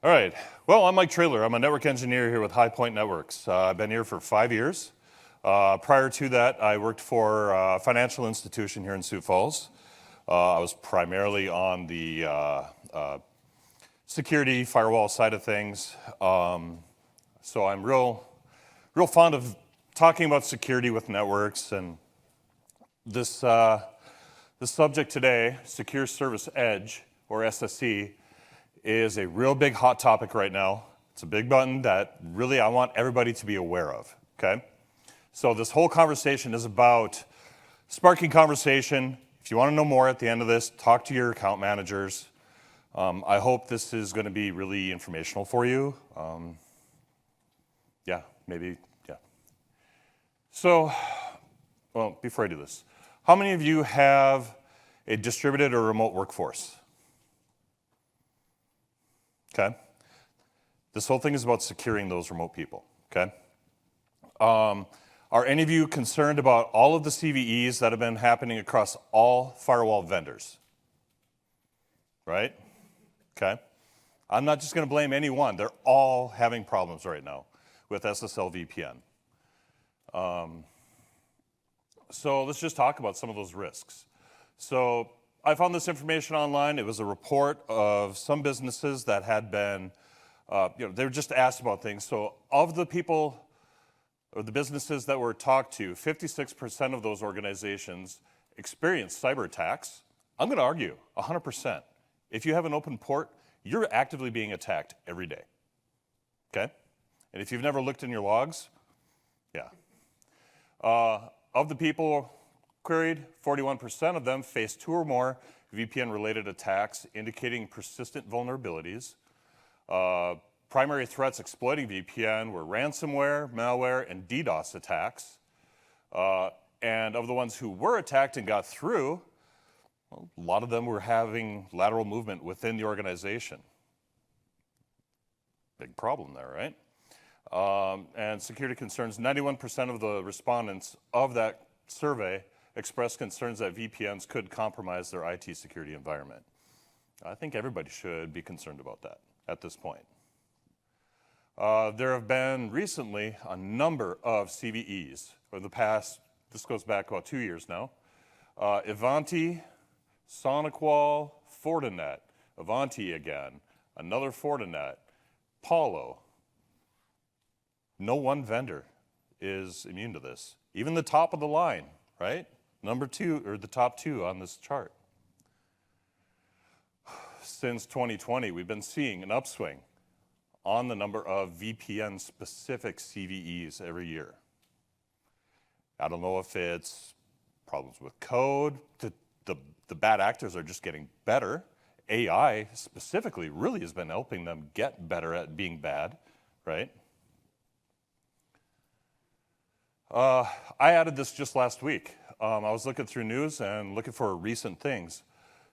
All right. Well, I'm Mike Traylor. I'm a network engineer here with HiPoint Networks. I've been here for 5 years. Prior to that, I worked for a financial institution here in Sioux Falls. I was primarily on the security firewall side of things. So I'm real fond of talking about security with networks. And this subject today, Secure Service Edge, or SSE, is a real big hot topic right now. It's a big button that really I want everybody to be aware of, okay? So this whole conversation is about sparking conversation. If you want to know more at the end of this, talk to your account managers. I hope this is going to be really informational for you. Yeah. So, well, before I do this, how many of you have a distributed or remote workforce? Okay. This whole thing is about securing those remote people, okay? Are any of you concerned about all of the CVEs that have been happening across all firewall vendors? Right? Okay. I'm not just going to blame any one. They're all having problems right now with SSL VPN. So let's just talk about some of those risks. So I found this information online. It was a report of some businesses that had been, they were just asked about things. So of the people or the businesses that were talked to, 56% of those organizations experienced cyber attacks. I'm going to argue 100%. If you have an open port, you're actively being attacked every day, okay? And if you've never looked in your logs, yeah. Of the people queried, 41% of them faced 2 or more VPN-related attacks, indicating persistent vulnerabilities. Primary threats exploiting VPN were ransomware, malware, and DDoS attacks. And of the ones who were attacked and got through, well, a lot of them were having lateral movement within the organization. Big problem there, right? And security concerns, 91% of the respondents of that survey expressed concerns that VPNs could compromise their IT security environment. I think everybody should be concerned about that at this point. There have been recently a number of CVEs over the past, this goes back about 2 years now. Ivanti, SonicWall, Fortinet, Ivanti again, another Fortinet, Palo. No one vendor is immune to this. Even the top of the line, right? Number 2, or the top 2 on this chart. Since 2020, we've been seeing an upswing on the number of VPN-specific CVEs every year. I don't know if it's problems with code, the bad actors are just getting better. AI specifically really has been helping them get better at being bad, right? I added this just last week. I was looking through news and looking for recent things.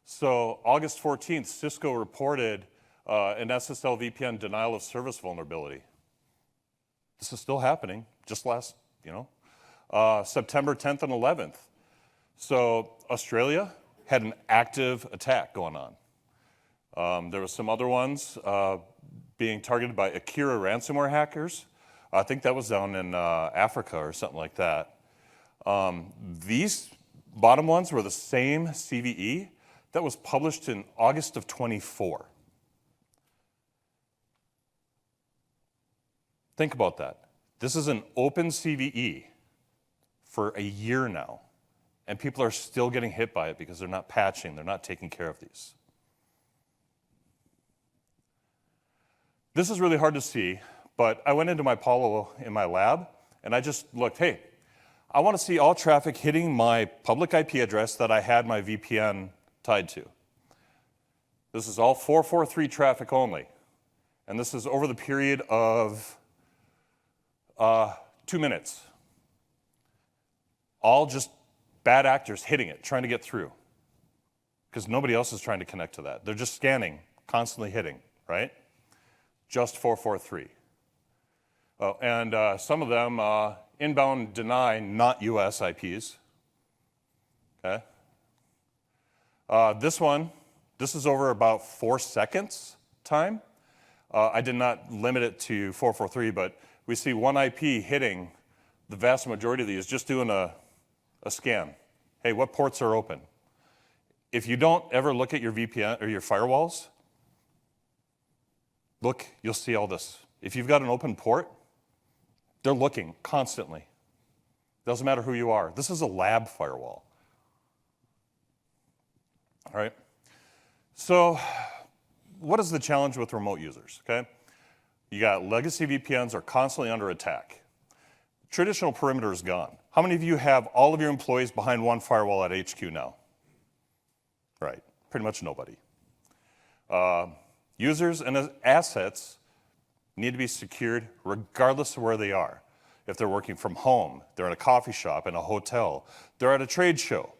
So August 14th, Cisco reported an SSL VPN denial of service vulnerability. This is still happening, just last, September 10th and 11th. So Australia had an active attack going on. There were some other ones being targeted by Akira ransomware hackers. I think that was down in Africa or something like that. These bottom ones were the same CVE that was published in August of 24. Think about that. This is an open CVE for a year now, and people are still getting hit by it because they're not patching, they're not taking care of these. This is really hard to see, but I went into my Palo in my lab, and I just looked, hey, I want to see all traffic hitting my public IP address that I had my VPN tied to. This is all 443 traffic only, and this is over the period of 2 minutes. All just bad actors hitting it, trying to get through, because nobody else is trying to connect to that. They're just scanning, constantly hitting, right? Just 443. Oh, and some of them inbound deny not US IPs. Okay. This is over about 4 seconds time. I did not limit it to 443, but we see one IP hitting the vast majority of these, just doing a scan. Hey, what ports are open? If you don't ever look at your VPN or your firewalls, look, you'll see all this. If you've got an open port, they're looking constantly. Doesn't matter who you are. This is a lab firewall. All right? So what is the challenge with remote users, okay? You got legacy VPNs are constantly under attack. Traditional perimeter is gone. How many of you have all of your employees behind one firewall at HQ now? Right, pretty much nobody. Users and assets need to be secured regardless of where they are. If they're working from home, they're in a coffee shop, in a hotel, they're at a trade show.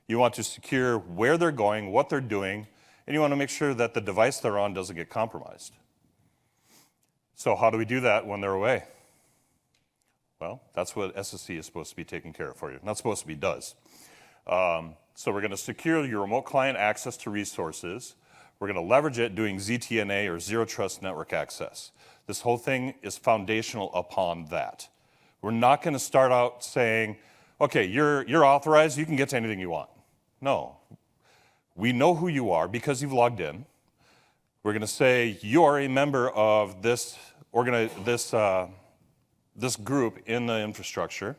You want to secure where they're going, what they're doing, and you want to make sure that the device they're on doesn't get compromised. So how do we do that when they're away? Well, that's what SSE is supposed to be taking care of for you. Not supposed to be, does. So we're going to secure your remote client access to resources. We're going to leverage it doing ZTNA or Zero Trust Network Access. This whole thing is foundational upon that. We're not going to start out saying, okay, you're authorized, you can get to anything you want. No. We know who you are because you've logged in. We're going to say you are a member of this group in the infrastructure,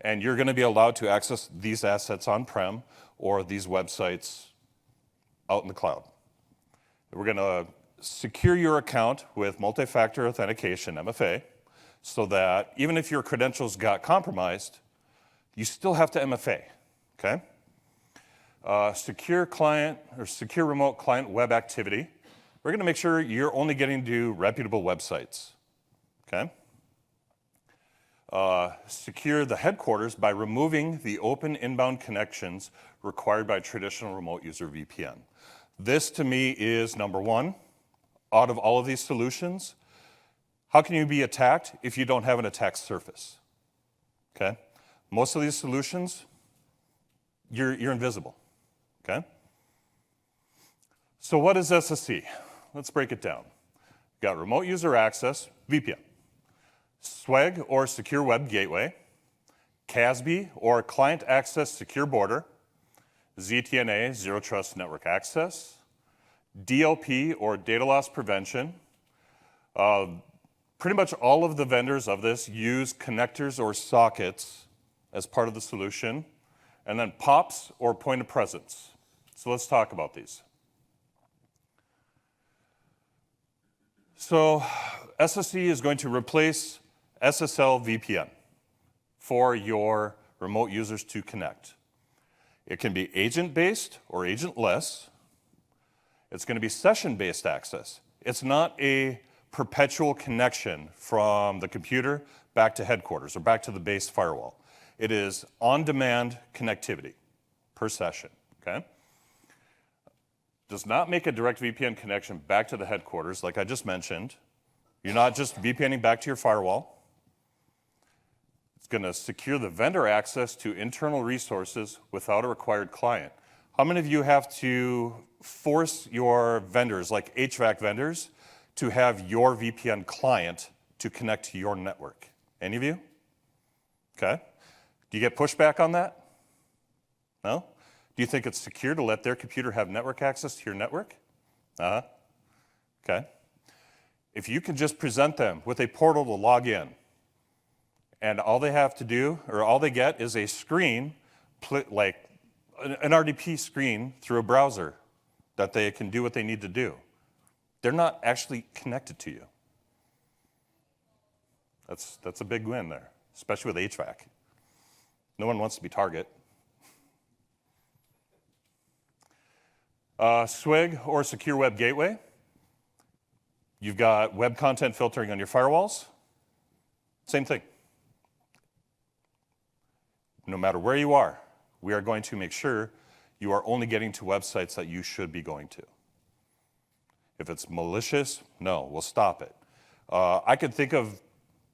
and you're going to be allowed to access these assets on-prem or these websites out in the cloud. We're going to secure your account with multi-factor authentication, MFA, so that even if your credentials got compromised, you still have to MFA, okay? Secure client or secure remote client web activity. We're going to make sure you're only getting to reputable websites, okay? Secure the headquarters by removing the open inbound connections required by traditional remote user VPN. This, to me, is number one. Out of all of these solutions, how can you be attacked if you don't have an attack surface? Okay? Most of these solutions, you're invisible. Okay? So what is SSE? Let's break it down. You've got remote user access, VPN. SWAG or Secure Web Gateway, CASB or Client Access Secure Border, ZTNA, Zero Trust Network Access, DLP or Data Loss Prevention. Pretty much all of the vendors of this use connectors or sockets as part of the solution, and then POPs or point of presence. So let's talk about these. So SSE is going to replace SSL VPN for your remote users to connect. It can be agent-based or agentless. It's going to be session-based access. It's not a perpetual connection from the computer back to headquarters or back to the base firewall. It is on-demand connectivity per session, okay? Does not make a direct VPN connection back to the headquarters, like I just mentioned. You're not just VPNing back to your firewall. It's going to secure the vendor access to internal resources without a required client. How many of you have to force your vendors, like HVAC vendors, to have your VPN client to connect to your network? Any of you? Okay. Do you get pushback on that? No? Do you think it's secure to let their computer have network access to your network? Uh-huh. Okay. If you can just present them with a portal to log in, and all they have to do, or all they get is a screen, like an RDP screen through a browser that they can do what they need to do. They're not actually connected to you. That's a big win there, especially with HVAC. No one wants to be target. SWIG or Secure Web Gateway. You've got web content filtering on your firewalls. Same thing. No matter where you are, we are going to make sure you are only getting to websites that you should be going to. If it's malicious, no, we'll stop it. I could think of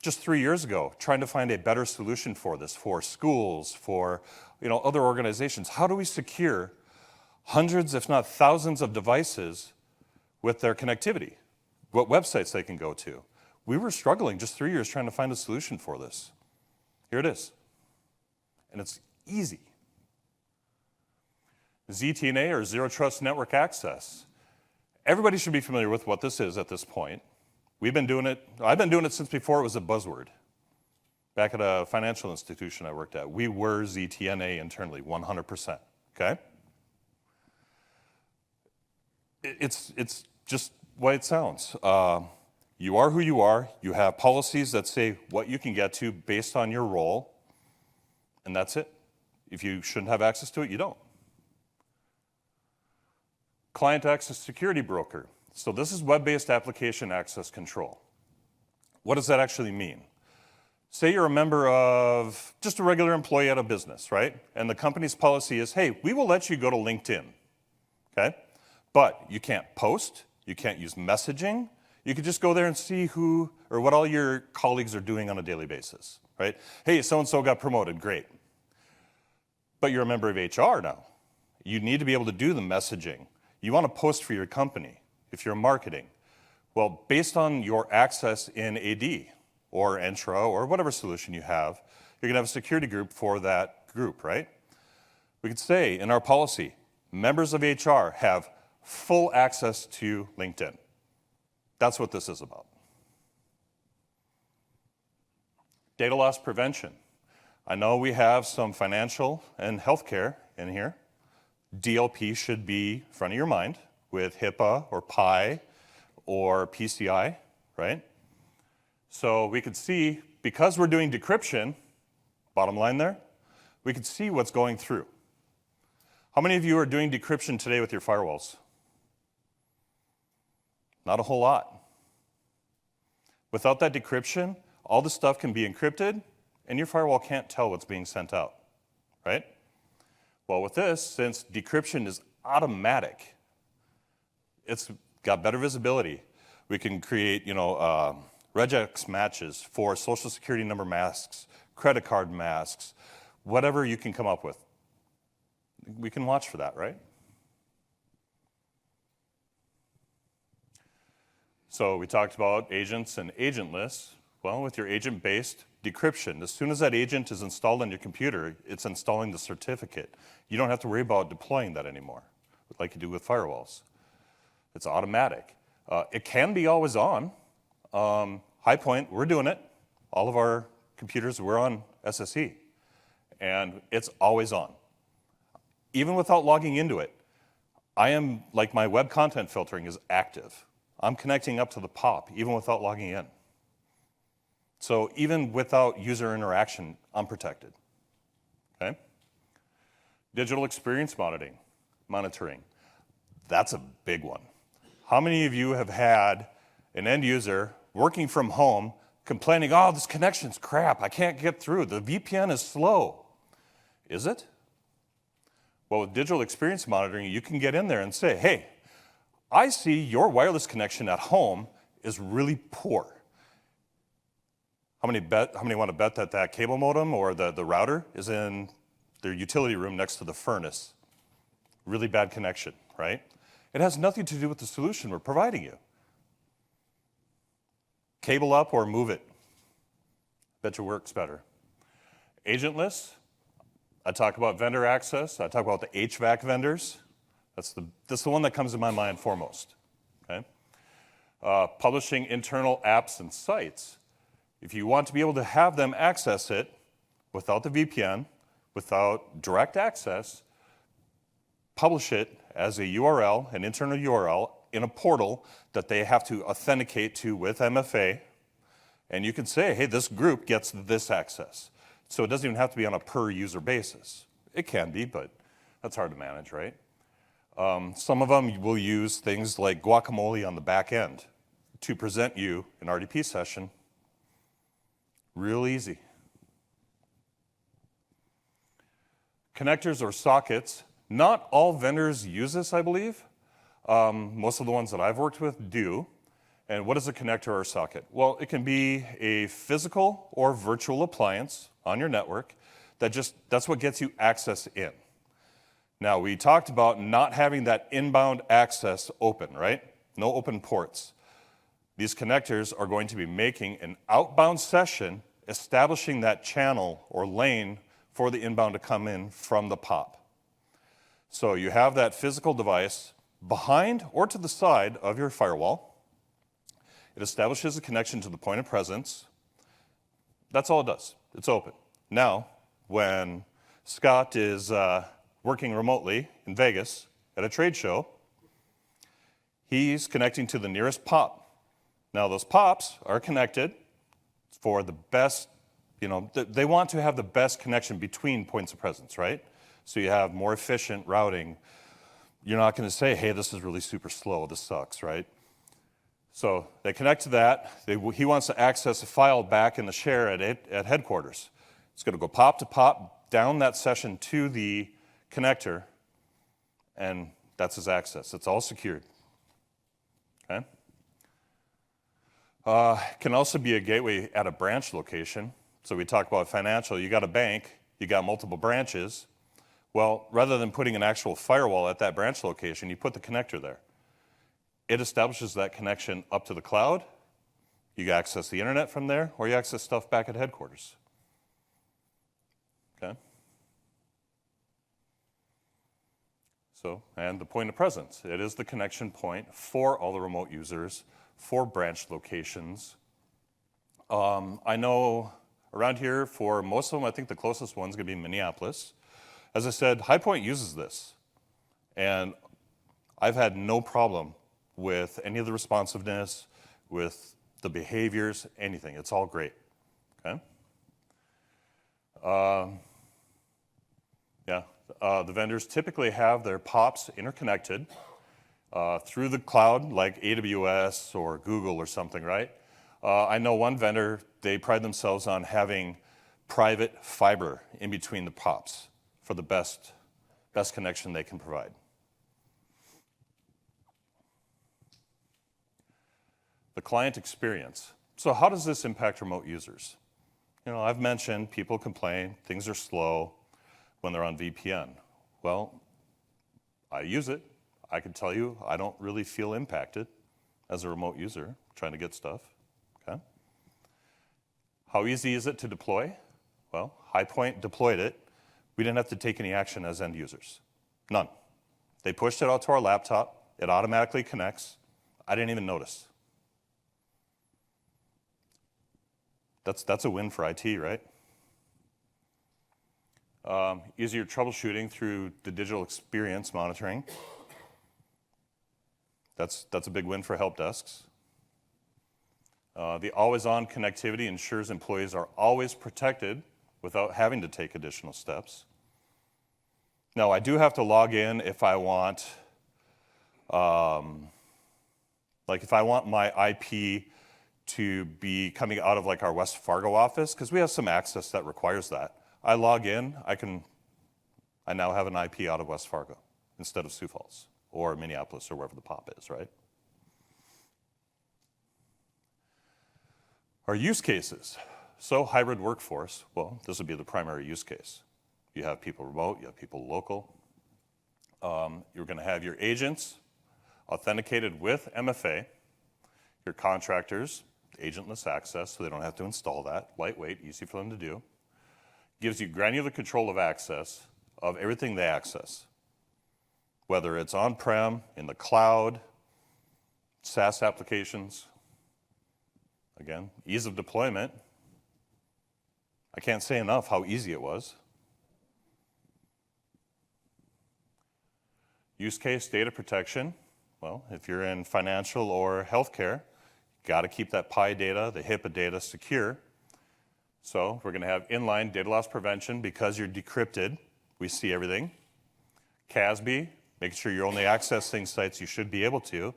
just 3 years ago trying to find a better solution for this, for schools, for other organizations. How do we secure hundreds, if not thousands, of devices with their connectivity? what websites they can go to. We were struggling just 3 years trying to find a solution for this. Here it is. And it's easy. ZTNA, or Zero Trust Network Access. Everybody should be familiar with what this is at this point. We've been doing it, I've been doing it since before it was a buzzword. Back at a financial institution I worked at, we were ZTNA internally, 100%, okay? It's just what it sounds. You are who you are. You have policies that say what you can get to based on your role, and that's it. If you shouldn't have access to it, you don't. Client access security broker. So this is web-based application access control. What does that actually mean? Say you're a member of just a regular employee at a business, right? And the company's policy is, hey, we will let you go to LinkedIn, okay? But you can't post, you can't use messaging. You could just go there and see who or what all your colleagues are doing on a daily basis, right? Hey, so-and-so got promoted, great. But you're a member of HR now. You need to be able to do the messaging. You want to post for your company if you're marketing. Well, based on your access in AD or Entra or whatever solution you have, you're going to have a security group for that group, right? We could say in our policy, members of HR have full access to LinkedIn. That's what this is about. Data loss prevention. I know we have some financial and healthcare in here. DLP should be front of your mind with HIPAA or PI or PCI, right? So we could see, because we're doing decryption, bottom line there, we could see what's going through. How many of you are doing decryption today with your firewalls? Not a whole lot. Without that decryption, all the stuff can be encrypted, and your firewall can't tell what's being sent out, right? Well, with this, since decryption is automatic, it's got better visibility. We can create, regex matches for social security number masks, credit card masks, whatever you can come up with. We can watch for that, right? So we talked about agents and agentless. Well, with your agent-based decryption, as soon as that agent is installed on your computer, it's installing the certificate. You don't have to worry about deploying that anymore, like you do with firewalls. It's automatic. It can be always on. HiPoint, we're doing it. All of our computers, we're on SSE, and it's always on. Even without logging into it, my web content filtering is active. I'm connecting up to the POP, even without logging in. So even without user interaction, I'm protected, okay? Digital experience monitoring. That's a big one. How many of you have had an end user working from home complaining, oh, this connection's crap, I can't get through, the VPN is slow? Is it? Well, with digital experience monitoring, you can get in there and say, hey, I see your wireless connection at home is really poor. How many want to bet that that cable modem or the router is in their utility room next to the furnace? Really bad connection, right? It has nothing to do with the solution we're providing you. Cable up or move it. Bet you works better. Agentless. I talk about vendor access. I talk about the HVAC vendors. That's the one that comes to my mind foremost. Okay? Publishing internal apps and sites. If you want to be able to have them access it without the VPN, without direct access, publish it as a URL, an internal URL, in a portal that they have to authenticate to with MFA. And you can say, hey, this group gets this access. So it doesn't even have to be on a per user basis. It can be, but that's hard to manage, right? Some of them will use things like guacamole on the back end to present you an RDP session. Real easy. Connectors or sockets. Not all vendors use this, I believe. Most of the ones that I've worked with do. And what is a connector or socket? Well, it can be a physical or virtual appliance on your network that's what gets you access in. Now, we talked about not having that inbound access open, right? No open ports. these connectors are going to be making an outbound session, establishing that channel or lane for the inbound to come in from the POP. So you have that physical device behind or to the side of your firewall. It establishes a connection to the point of presence. That's all it does. It's open. Now, when Scott is working remotely in Vegas at a trade show, he's connecting to the nearest POP. Now, those POPs are connected for the best, they want to have the best connection between points of presence, right? So you have more efficient routing. You're not going to say, hey, this is really super slow, this sucks, right? So they connect to that. He wants to access a file back in the share at headquarters. It's going to go POP to POP, down that session to the connector, and that's his access. It's all secured. Okay? Can also be a gateway at a branch location. So we talk about financial. You got a bank, you got multiple branches. Well, rather than putting an actual firewall at that branch location, you put the connector there. It establishes that connection up to the cloud. You access the internet from there, or you access stuff back at headquarters. Okay? So, and the point of presence. It is the connection point for all the remote users, for branch locations. I know around here, for most of them, I think the closest one's going to be Minneapolis. As I said, HiPoint uses this, and I've had no problem with any of the responsiveness, with the behaviors, anything. It's all great. Okay? The vendors typically have their POPs interconnected through the cloud, like AWS or Google or something, right? I know one vendor, they pride themselves on having private fiber in between the POPs for the best connection they can provide. The client experience. So how does this impact remote users? I've mentioned people complain, things are slow when they're on VPN. Well, I use it. I can tell you I don't really feel impacted as a remote user trying to get stuff. Okay? How easy is it to deploy? Well, HiPoint deployed it. We didn't have to take any action as end users. None. They pushed it out to our laptop. It automatically connects. I didn't even notice. That's a win for IT, right? Easier troubleshooting through the digital experience monitoring. That's a big win for help desks. The always-on connectivity ensures employees are always protected without having to take additional steps. Now, I do have to log in if I want, if I want my IP to be coming out of our West Fargo office, because we have some access that requires that. I log in, I now have an IP out of West Fargo instead of Sioux Falls or Minneapolis or wherever the POP is, right? Our use cases. So hybrid workforce, well, this would be the primary use case. You have people remote, you have people local. You're going to have your agents authenticated with MFA, your contractors, agentless access, so they don't have to install that, lightweight, easy for them to do. Gives you granular control of access of everything they access, whether it's on-prem, in the cloud, SaaS applications. Again, ease of deployment. I can't say enough how easy it was. Use case data protection. Well, if you're in financial or healthcare, you got to keep that PI data, the HIPAA data secure. So we're going to have inline data loss prevention because you're decrypted. We see everything. CASB, making sure you're only accessing sites you should be able to.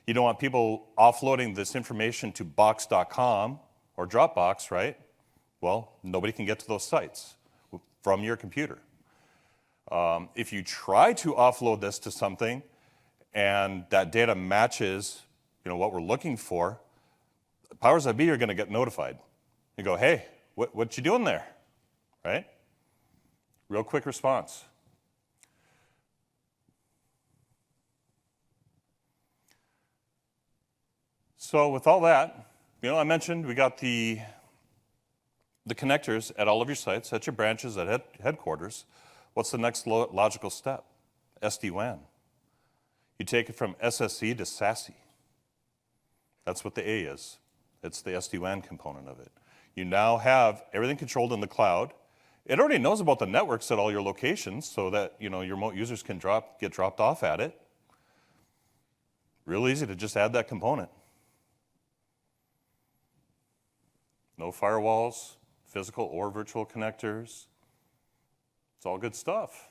You don't want people offloading this information to box.com or Dropbox, right? Well, nobody can get to those sites from your computer. If you try to offload this to something and that data matches what we're looking for, powers that be are going to get notified. You go, hey, what you doing there, right? Real quick response. So with all that, I mentioned we got the connectors at all of your sites, at your branches, at headquarters. What's the next logical step? SD-WAN. You take it from SSE to SASE. That's what the A is. It's the SD-WAN component of it. You now have everything controlled in the cloud. It already knows about the networks at all your locations so that your remote users can get dropped off at it. Real easy to just add that component. No firewalls, physical or virtual connectors. It's all good stuff.